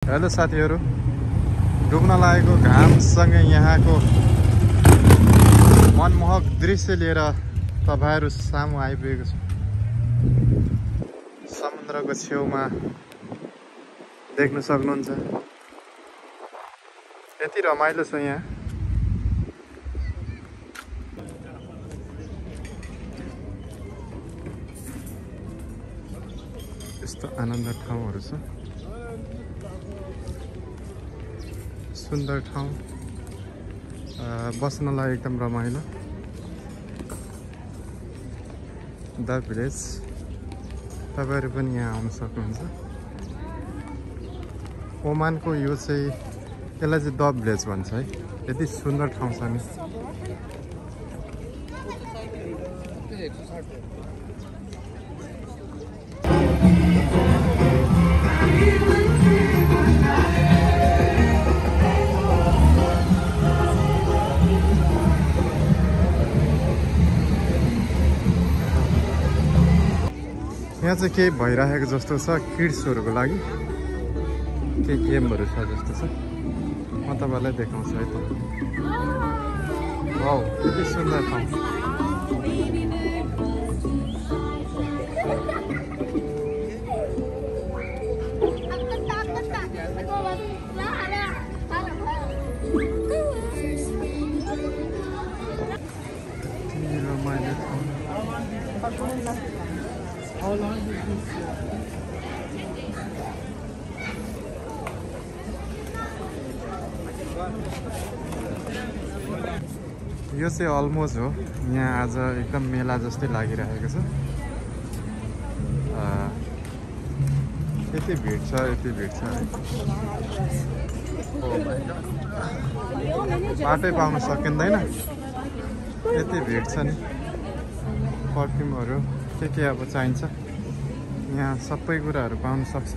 Hello साथीहरु, डुब्न लागेको घामसँगै यहाँको मनमोहक दृश्य लिएर तपाईहरु सामु आइपुगेको छु। समुद्रको छेउमा देख्न सक्नुहुन्छ यति रमाइलो छ यहाँ। यस्तो आनन्द ठाउँहरु छ, सुन्दर ठाउँ, बस्नलाई एकदम रमाइलो। द भिलेज, तपाईहरु पनि यहाँ आउन सक्नुहुन्छ। ओमानको यो चाहिँ यसलाई चाहिँ द भिलेज भन्छ है। यति सुन्दर ठाउँ छ नि। यहाँ चाहिँ केही भइरहेको जस्तो छ, किड्सहरुको लागि केही गेमहरु छ जस्तो छ। म तपाईलाई देखाउँछु है त। वाउ, यति सुन्दर ठाउँ। यो चाहिँ अलमोस्ट हो। यहाँ आज एकदम मेला जस्तै लागिरहेको छ। यति भिड छ, यति भिड छ। बाटै पाउन सकिँदैन, यति भिड छ नि। पर्फ्युमहरु के अब चाहिन्छ, यहाँ सबै कुराहरु पाउन सक्छ।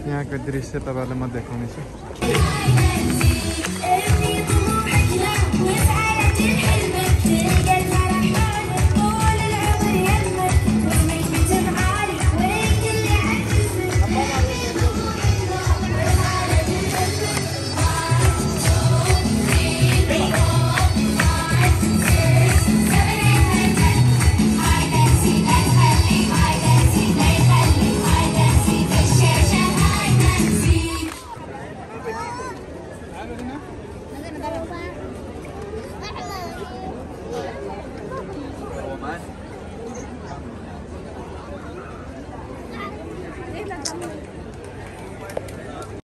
यहाँको दृश्य तपाईहरुलाई म देखाउने छु।